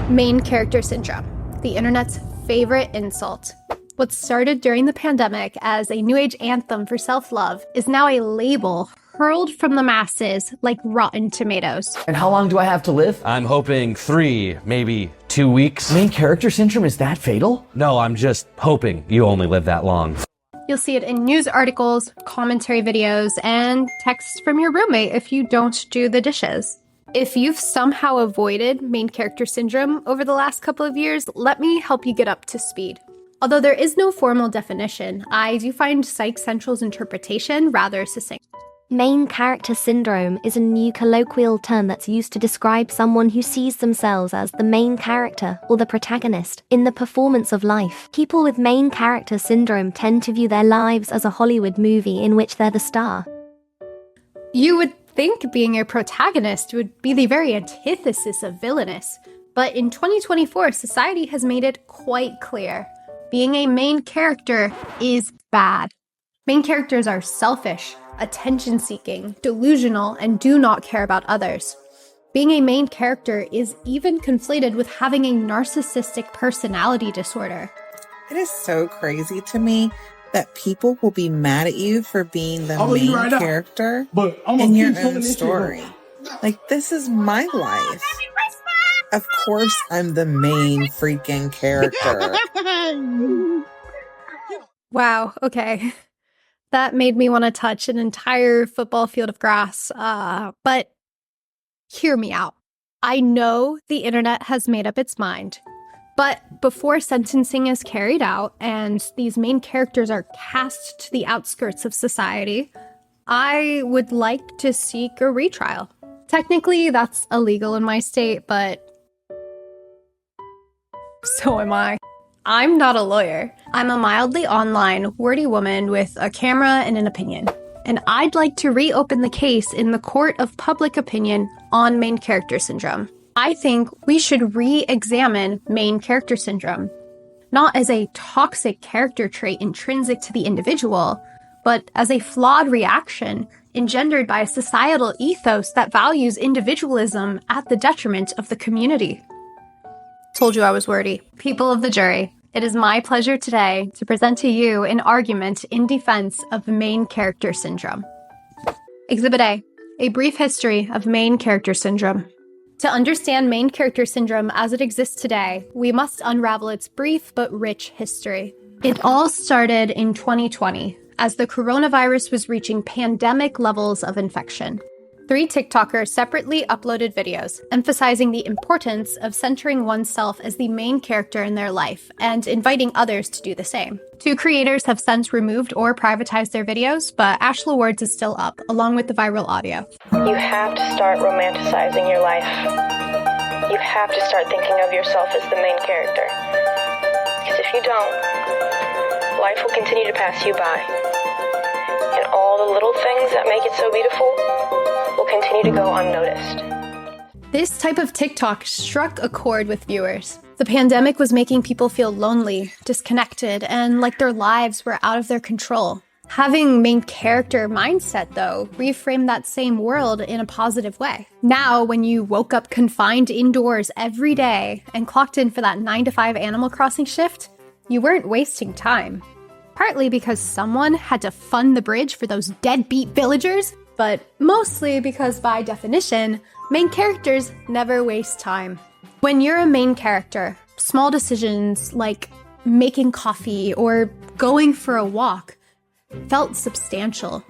Main character syndrome, the internet's favorite insult. What started during the pandemic as a new age anthem for self-love is now a label hurled from the masses like rotten tomatoes. And how long do I have to live? I'm hoping 3, maybe 2 weeks. Main character syndrome is that fatal? No, I'm just hoping you only live that long. You'll see it in news articles, commentary videos, and texts from your roommate if you don't do the dishes. If you've somehow avoided main character syndrome over the last couple of years, let me help you get up to speed. Although there is no formal definition, I do find Psych Central's interpretation rather succinct. Main character syndrome is a new colloquial term that's used to describe someone who sees themselves as the main character or the protagonist in the performance of life. People with main character syndrome tend to view their lives as a Hollywood movie in which they're the star. You would think being a protagonist would be the very antithesis of villainous, but in 2024, society has made it quite clear. Being a main character is bad. Main characters are selfish, attention-seeking, delusional, and do not care about others. Being a main character is even conflated with having a narcissistic personality disorder. It is so crazy to me that people will be mad at you for being the main character in your own story. Like, this is my life. Of course I'm the main freaking character. Wow, okay. That made me want to touch an entire football field of grass. But hear me out. I know the internet has made up its mind. But before sentencing is carried out and these main characters are cast to the outskirts of society, I would like to seek a retrial. Technically, that's illegal in my state, but so am I. I'm not a lawyer. I'm a mildly online, wordy woman with a camera and an opinion. And I'd like to reopen the case in the court of public opinion on main character syndrome. I think we should re-examine main character syndrome, not as a toxic character trait intrinsic to the individual, but as a flawed reaction engendered by a societal ethos that values individualism at the detriment of the community. Told you I was wordy. People of the jury, it is my pleasure today to present to you an argument in defense of main character syndrome. Exhibit A brief history of main character syndrome. To understand main character syndrome as it exists today, we must unravel its brief but rich history. It all started in 2020, as the coronavirus was reaching pandemic levels of infection. 3 TikTokers separately uploaded videos emphasizing the importance of centering oneself as the main character in their life and inviting others to do the same. 2 creators have since removed or privatized their videos, but Ashla Ward's is still up, along with the viral audio. You have to start romanticizing your life. You have to start thinking of yourself as the main character. Because if you don't, life will continue to pass you by. And all the little things that make it so beautiful will continue to go unnoticed. This type of TikTok struck a chord with viewers. The pandemic was making people feel lonely, disconnected, and like their lives were out of their control. Having main character mindset, though, reframed that same world in a positive way. Now, when you woke up confined indoors every day and clocked in for that 9-to-5 Animal Crossing shift, you weren't wasting time. Partly because someone had to fund the bridge for those deadbeat villagers, but mostly because, by definition, main characters never waste time. When you're a main character, small decisions like making coffee or going for a walk felt substantial.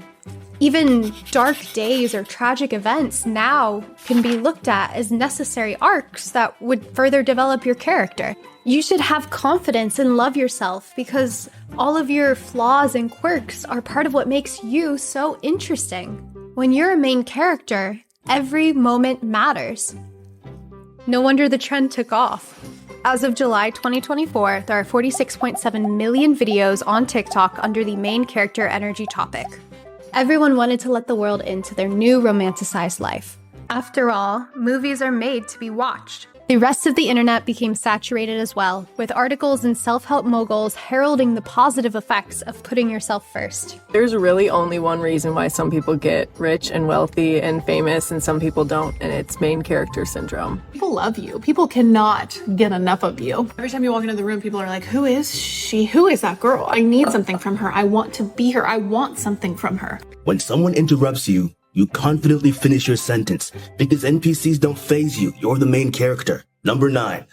Even dark days or tragic events now can be looked at as necessary arcs that would further develop your character. You should have confidence and love yourself because all of your flaws and quirks are part of what makes you so interesting. When you're a main character, every moment matters. No wonder the trend took off. As of July 2024, there are 46.7 million videos on TikTok under the main character energy topic. Everyone wanted to let the world into their new romanticized life. After all, movies are made to be watched. The rest of the internet became saturated as well, with articles and self-help moguls heralding the positive effects of putting yourself first. There's really only one reason why some people get rich and wealthy and famous and some people don't, and it's main character syndrome. People love you. People cannot get enough of you. Every time you walk into the room, people are like, who is she? Who is that girl? I need something from her. I want to be her. I want something from her. When someone interrupts you, you confidently finish your sentence because NPCs don't faze you. You're the main character. Number 9,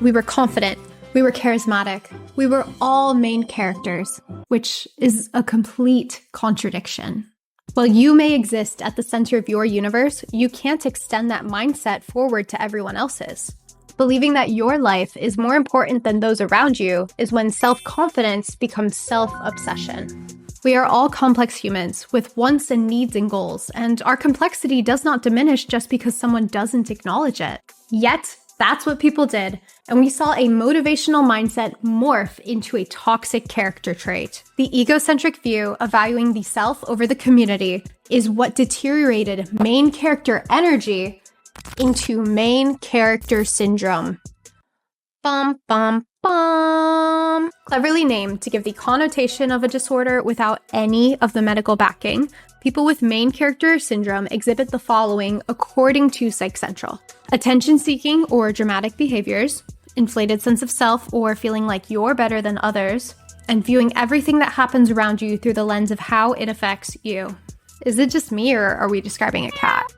We were confident. We were charismatic. We were all main characters, which is a complete contradiction. While you may exist at the center of your universe, you can't extend that mindset forward to everyone else's. Believing that your life is more important than those around you is when self-confidence becomes self-obsession. We are all complex humans with wants and needs and goals, and our complexity does not diminish just because someone doesn't acknowledge it. Yet, that's what people did, and we saw a motivational mindset morph into a toxic character trait. The egocentric view of valuing the self over the community is what deteriorated main character energy into main character syndrome. Bum, bum, bum. Cleverly named to give the connotation of a disorder without any of the medical backing, people with main character syndrome exhibit the following according to Psych Central: attention-seeking or dramatic behaviors, inflated sense of self or feeling like you're better than others, and viewing everything that happens around you through the lens of how it affects you. Is it just me, or are we describing a cat?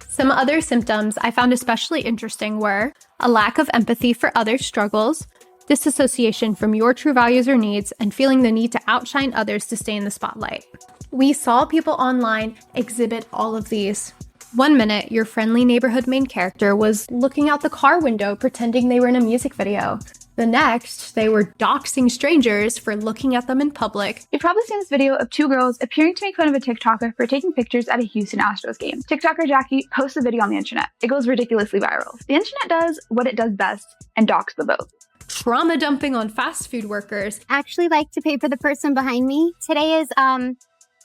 Some other symptoms I found especially interesting were a lack of empathy for others' struggles, disassociation from your true values or needs, and feeling the need to outshine others to stay in the spotlight. We saw people online exhibit all of these. One minute, your friendly neighborhood main character was looking out the car window pretending they were in a music video. The next, they were doxing strangers for looking at them in public. You've probably seen this video of two girls appearing to make fun of a TikToker for taking pictures at a Houston Astros game. TikToker Jackie posts the video on the internet. It goes ridiculously viral. The internet does what it does best and dox the both. Trauma dumping on fast food workers. Actually like to pay for the person behind me. Today is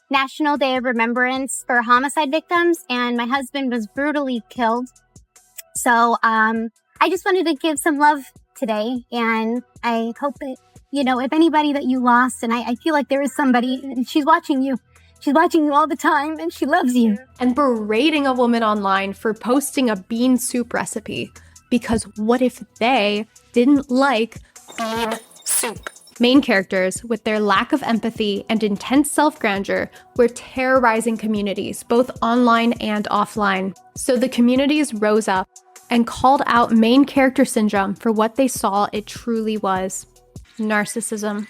National Day of Remembrance for homicide victims, and my husband was brutally killed. So I just wanted to give some love today, and I hope that, if anybody that you lost, and I feel like there is somebody, and she's watching you. She's watching you all the time, and she loves you. And berating a woman online for posting a bean soup recipe. Because what if they didn't like bean soup? Main characters, with their lack of empathy and intense self-grandeur, were terrorizing communities, both online and offline. So the communities rose up and called out main character syndrome for what they saw it truly was: narcissism.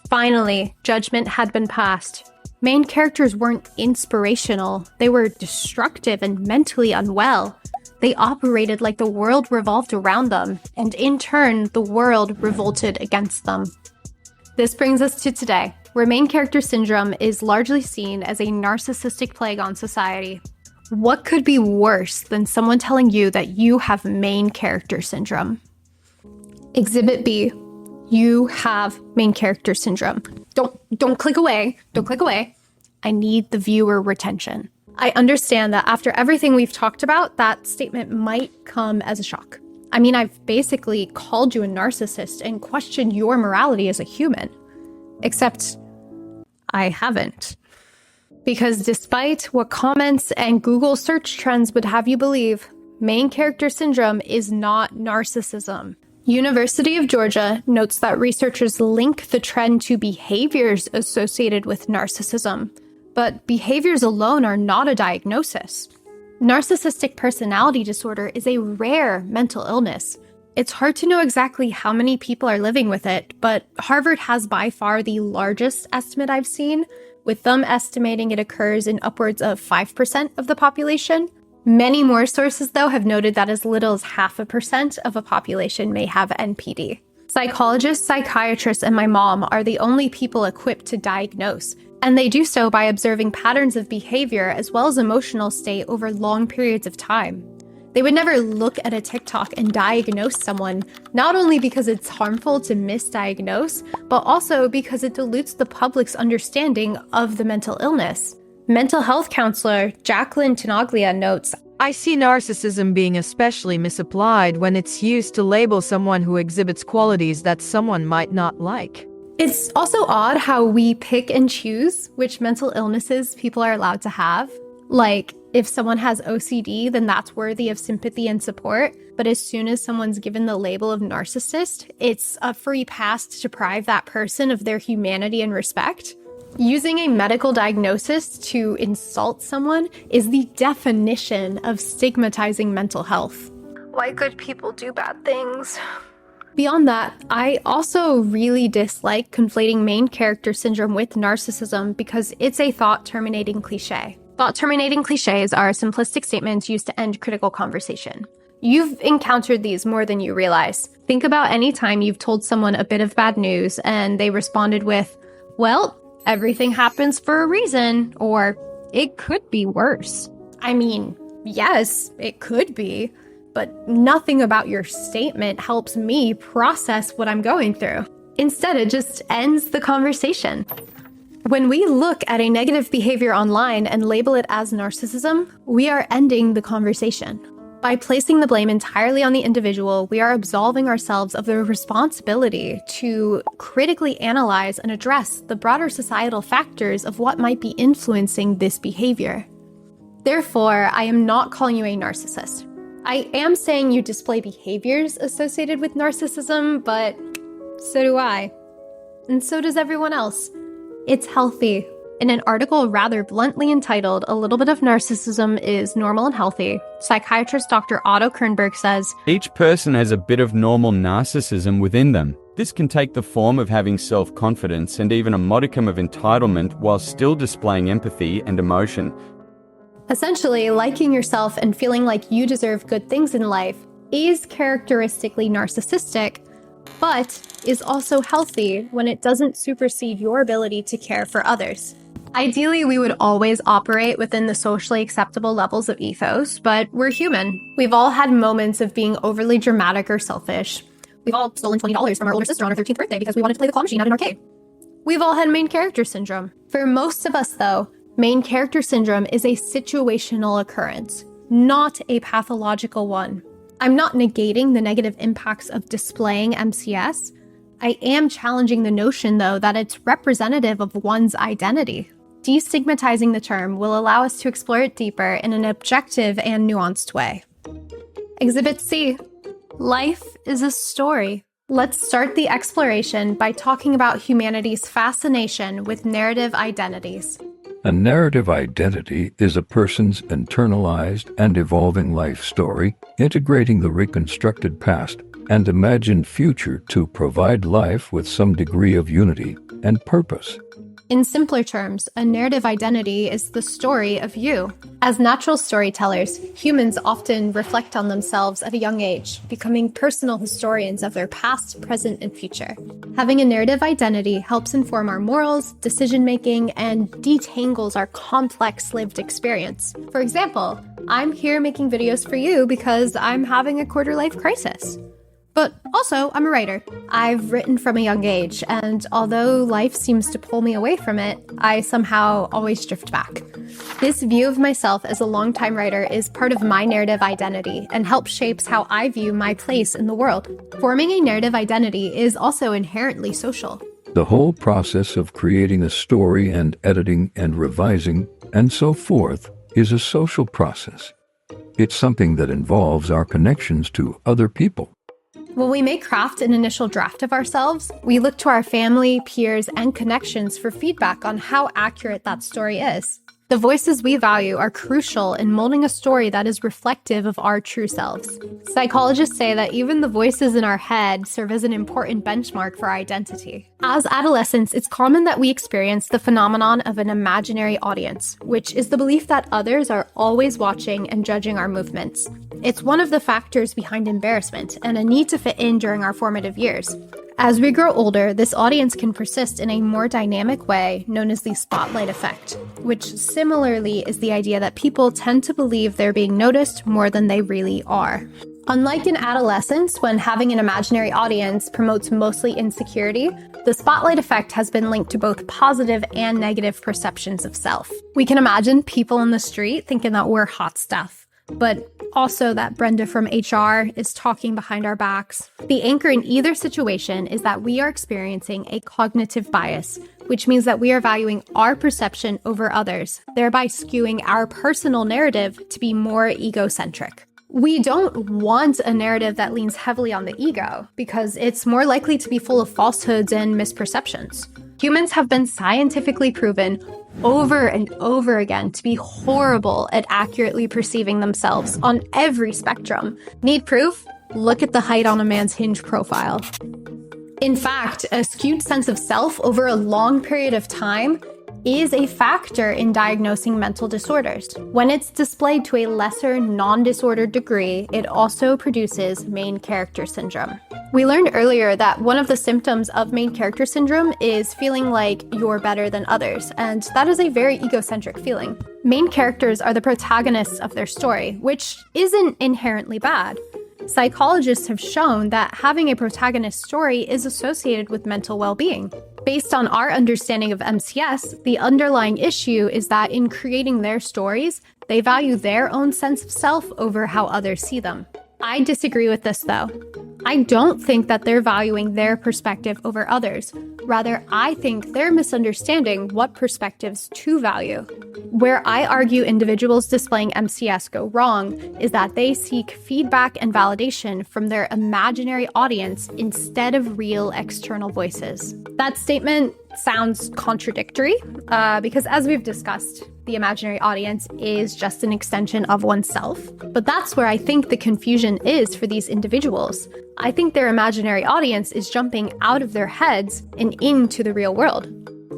Finally, judgment had been passed. Main characters weren't inspirational, they were destructive and mentally unwell. They operated like the world revolved around them, and in turn, the world revolted against them. This brings us to today, where main character syndrome is largely seen as a narcissistic plague on society. What could be worse than someone telling you that you have main character syndrome? Exhibit B, you have main character syndrome. Don't click away. Don't click away. I need the viewer retention. I understand that after everything we've talked about, that statement might come as a shock. I mean, I've basically called you a narcissist and questioned your morality as a human. Except I haven't. Because despite what comments and Google search trends would have you believe, main character syndrome is not narcissism. University of Georgia notes that researchers link the trend to behaviors associated with narcissism, but behaviors alone are not a diagnosis. Narcissistic personality disorder is a rare mental illness. It's hard to know exactly how many people are living with it, but Harvard has by far the largest estimate I've seen, with them estimating it occurs in upwards of 5% of the population. Many more sources, though, have noted that as little as 0.5% of a population may have NPD. Psychologists, psychiatrists, and my mom are the only people equipped to diagnose, and they do so by observing patterns of behavior as well as emotional state over long periods of time. They would never look at a TikTok and diagnose someone, not only because it's harmful to misdiagnose, but also because it dilutes the public's understanding of the mental illness. Mental health counselor Jacqueline Tenaglia notes, I see narcissism being especially misapplied when it's used to label someone who exhibits qualities that someone might not like. It's also odd how we pick and choose which mental illnesses people are allowed to have. Like, if someone has OCD, then that's worthy of sympathy and support. But as soon as someone's given the label of narcissist, it's a free pass to deprive that person of their humanity and respect. Using a medical diagnosis to insult someone is the definition of stigmatizing mental health. Why good people do bad things. Beyond that, I also really dislike conflating main character syndrome with narcissism because it's a thought-terminating cliche. Thought-terminating cliches are simplistic statements used to end critical conversation. You've encountered these more than you realize. Think about any time you've told someone a bit of bad news and they responded with, well, everything happens for a reason, or it could be worse. I mean, yes, it could be, but nothing about your statement helps me process what I'm going through. Instead, it just ends the conversation. When we look at a negative behavior online and label it as narcissism, we are ending the conversation. By placing the blame entirely on the individual, we are absolving ourselves of the responsibility to critically analyze and address the broader societal factors of what might be influencing this behavior. Therefore, I am not calling you a narcissist. I am saying you display behaviors associated with narcissism, but so do I. And so does everyone else. It's healthy. In an article rather bluntly entitled, "A Little Bit of Narcissism is Normal and Healthy," psychiatrist Dr. Otto Kernberg says, each person has a bit of normal narcissism within them. This can take the form of having self-confidence and even a modicum of entitlement while still displaying empathy and emotion. Essentially, liking yourself and feeling like you deserve good things in life is characteristically narcissistic, but is also healthy when it doesn't supersede your ability to care for others. Ideally, we would always operate within the socially acceptable levels of ethos, but we're human. We've all had moments of being overly dramatic or selfish. We've all stolen $20 from our older sister on her 13th birthday because we wanted to play the claw machine at an arcade. We've all had main character syndrome. For most of us, though, main character syndrome is a situational occurrence, not a pathological one. I'm not negating the negative impacts of displaying MCS. I am challenging the notion, though, that it's representative of one's identity. Destigmatizing the term will allow us to explore it deeper in an objective and nuanced way. Exhibit C. Life is a story. Let's start the exploration by talking about humanity's fascination with narrative identities. A narrative identity is a person's internalized and evolving life story, integrating the reconstructed past and imagined future to provide life with some degree of unity and purpose. In simpler terms, a narrative identity is the story of you. As natural storytellers, humans often reflect on themselves at a young age, becoming personal historians of their past, present, and future. Having a narrative identity helps inform our morals, decision-making, and detangles our complex lived experience. For example, I'm here making videos for you because I'm having a quarter-life crisis. But also, I'm a writer. I've written from a young age, and although life seems to pull me away from it, I somehow always drift back. This view of myself as a longtime writer is part of my narrative identity and helps shapes how I view my place in the world. Forming a narrative identity is also inherently social. The whole process of creating a story and editing and revising and so forth is a social process. It's something that involves our connections to other people. When we may craft an initial draft of ourselves, we look to our family, peers, and connections for feedback on how accurate that story is. The voices we value are crucial in molding a story that is reflective of our true selves. Psychologists say that even the voices in our head serve as an important benchmark for our identity. As adolescents, it's common that we experience the phenomenon of an imaginary audience, which is the belief that others are always watching and judging our movements. It's one of the factors behind embarrassment and a need to fit in during our formative years. As we grow older, this audience can persist in a more dynamic way known as the spotlight effect, which similarly is the idea that people tend to believe they're being noticed more than they really are. Unlike in adolescence, when having an imaginary audience promotes mostly insecurity, the spotlight effect has been linked to both positive and negative perceptions of self. We can imagine people in the street thinking that we're hot stuff. but also that Brenda from HR is talking behind our backs. The anchor in either situation is that we are experiencing a cognitive bias, which means that we are valuing our perception over others, thereby skewing our personal narrative to be more egocentric. We don't want a narrative that leans heavily on the ego, because it's more likely to be full of falsehoods and misperceptions. Humans have been scientifically proven over and over again to be horrible at accurately perceiving themselves on every spectrum. Need proof? Look at the height on a man's Hinge profile. In fact, a skewed sense of self over a long period of time is a factor in diagnosing mental disorders. When it's displayed to a lesser, non-disordered degree, it also produces main character syndrome. We learned earlier that one of the symptoms of main character syndrome is feeling like you're better than others, and that is a very egocentric feeling. Main characters are the protagonists of their story, which isn't inherently bad. Psychologists have shown that having a protagonist story is associated with mental well-being. Based on our understanding of MCS, the underlying issue is that in creating their stories, they value their own sense of self over how others see them. I disagree with this, though. I don't think that they're valuing their perspective over others. Rather, I think they're misunderstanding what perspectives to value. Where I argue individuals displaying MCS go wrong is that they seek feedback and validation from their imaginary audience instead of real external voices. That statement sounds contradictory because, as we've discussed, the imaginary audience is just an extension of oneself. But that's where I think the confusion is for these individuals. I think their imaginary audience is jumping out of their heads and into the real world.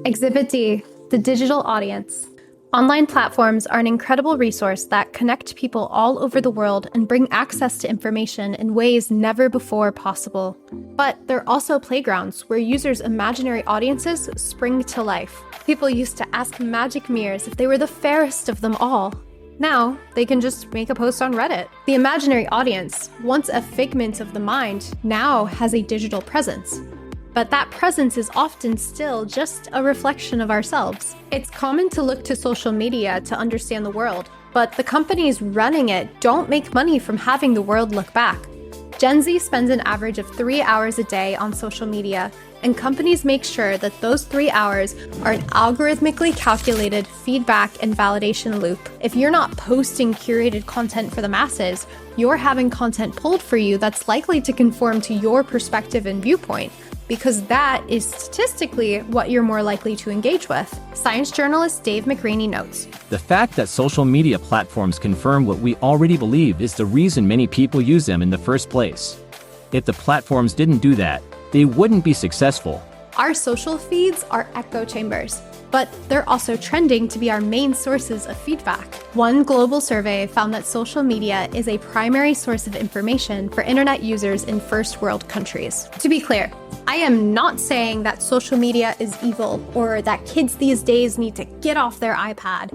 Exhibit D, the digital audience. Online platforms are an incredible resource that connect people all over the world and bring access to information in ways never before possible. But they're also playgrounds where users' imaginary audiences spring to life. People used to ask magic mirrors if they were the fairest of them all. Now, they can just make a post on Reddit. The imaginary audience, once a figment of the mind, now has a digital presence. But that presence is often still just a reflection of ourselves. It's common to look to social media to understand the world, but the companies running it don't make money from having the world look back. Gen Z spends an average of 3 hours a day on social media, and companies make sure that those 3 hours are an algorithmically calculated feedback and validation loop. If you're not posting curated content for the masses, you're having content pulled for you that's likely to conform to your perspective and viewpoint, because that is statistically what you're more likely to engage with. Science journalist Dave McRaney notes, "The fact that social media platforms confirm what we already believe is the reason many people use them in the first place. If the platforms didn't do that, they wouldn't be successful." Our social feeds are echo chambers, but they're also trending to be our main sources of feedback. One global survey found that social media is a primary source of information for internet users in first world countries. To be clear, I am not saying that social media is evil or that kids these days need to get off their iPad.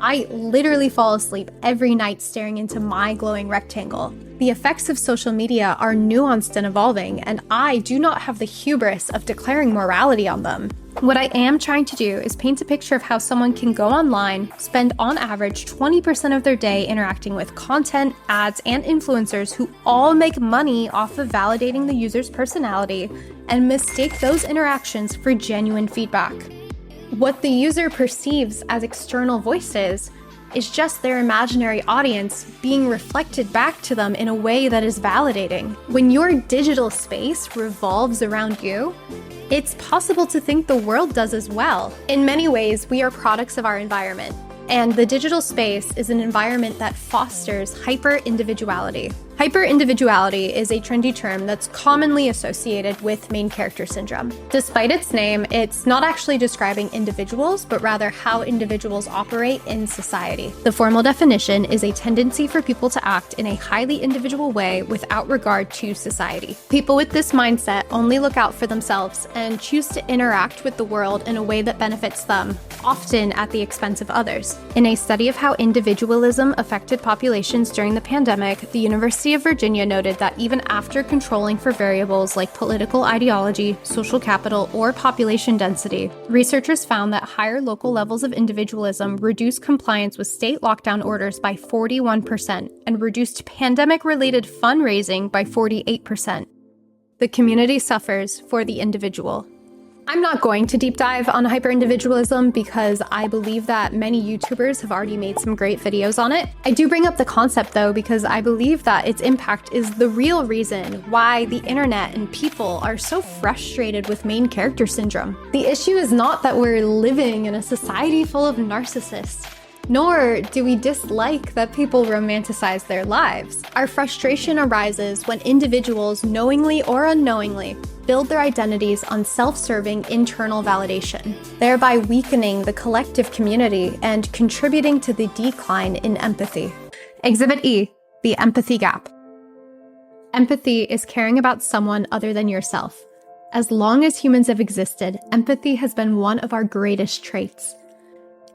I literally fall asleep every night staring into my glowing rectangle. The effects of social media are nuanced and evolving, and I do not have the hubris of declaring morality on them. What I am trying to do is paint a picture of how someone can go online, spend on average 20% of their day interacting with content, ads, and influencers who all make money off of validating the user's personality, and mistake those interactions for genuine feedback. What the user perceives as external voices is just their imaginary audience being reflected back to them in a way that is validating. When your digital space revolves around you, it's possible to think the world does as well. In many ways, we are products of our environment, and the digital space is an environment that fosters hyper-individuality. Hyper-individuality is a trendy term that's commonly associated with main character syndrome. Despite its name, it's not actually describing individuals, but rather how individuals operate in society. The formal definition is a tendency for people to act in a highly individual way without regard to society. People with this mindset only look out for themselves and choose to interact with the world in a way that benefits them, often at the expense of others. In a study of how individualism affected populations during the pandemic, the University University of Virginia noted that even after controlling for variables like political ideology, social capital, or population density, researchers found that higher local levels of individualism reduced compliance with state lockdown orders by 41% and reduced pandemic-related fundraising by 48%. The community suffers for the individual. I'm not going to deep dive on hyper-individualism because I believe that many YouTubers have already made some great videos on it. I do bring up the concept though because I believe that its impact is the real reason why the internet and people are so frustrated with main character syndrome. The issue is not that we're living in a society full of narcissists, nor do we dislike that people romanticize their lives. Our frustration arises when individuals, knowingly or unknowingly, build their identities on self-serving internal validation, thereby weakening the collective community and contributing to the decline in empathy. Exhibit E, the empathy gap. Empathy is caring about someone other than yourself. As long as humans have existed, empathy has been one of our greatest traits.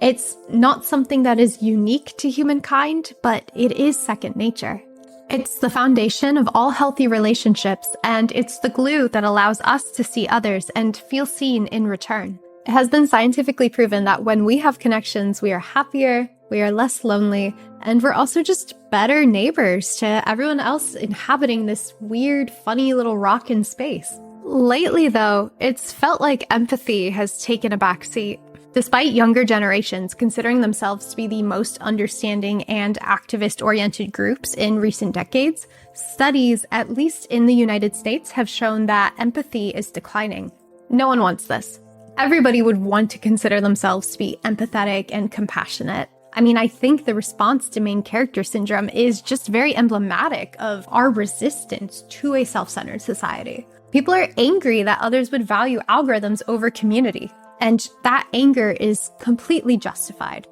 It's not something that is unique to humankind, but it is second nature. It's the foundation of all healthy relationships, and it's the glue that allows us to see others and feel seen in return. It has been scientifically proven that when we have connections, we are happier, we are less lonely, and we're also just better neighbors to everyone else inhabiting this weird, funny little rock in space. Lately, though, it's felt like empathy has taken a backseat. Despite younger generations considering themselves to be the most understanding and activist-oriented groups in recent decades, studies, at least in the United States, have shown that empathy is declining. No one wants this. Everybody would want to consider themselves to be empathetic and compassionate. I mean, I think the response to main character syndrome is just very emblematic of our resistance to a self-centered society. People are angry that others would value algorithms over community. And that anger is completely justified.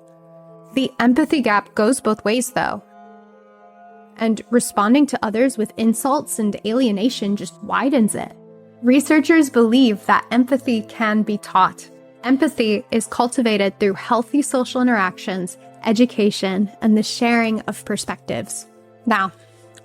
The empathy gap goes both ways, though. And responding to others with insults and alienation just widens it. Researchers believe that empathy can be taught. Empathy is cultivated through healthy social interactions, education, and the sharing of perspectives. Now,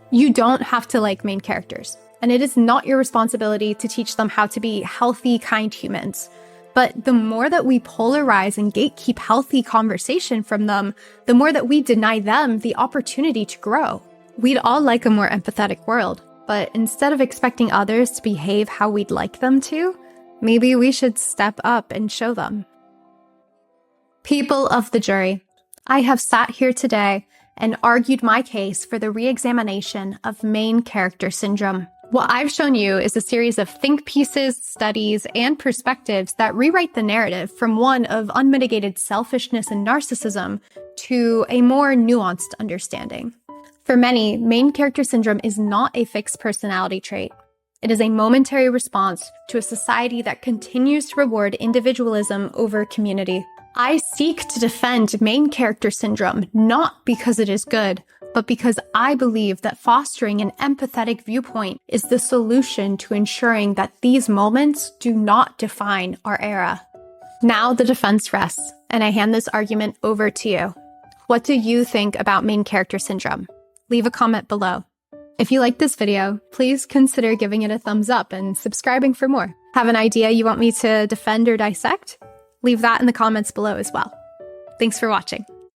you don't have to like main characters, and it is not your responsibility to teach them how to be healthy, kind humans. But the more that we polarize and gatekeep healthy conversation from them, the more that we deny them the opportunity to grow. We'd all like a more empathetic world, but instead of expecting others to behave how we'd like them to, maybe we should step up and show them. People of the jury, I have sat here today and argued my case for the re-examination of main character syndrome. What I've shown you is a series of think pieces, studies, and perspectives that rewrite the narrative from one of unmitigated selfishness and narcissism to a more nuanced understanding. For many, main character syndrome is not a fixed personality trait. It is a momentary response to a society that continues to reward individualism over community. I seek to defend main character syndrome not because it is good, but because I believe that fostering an empathetic viewpoint is the solution to ensuring that these moments do not define our era. Now the defense rests, and I hand this argument over to you. What do you think about main character syndrome? Leave a comment below. If you like this video, please consider giving it a thumbs up and subscribing for more. Have an idea you want me to defend or dissect? Leave that in the comments below as well. Thanks for watching.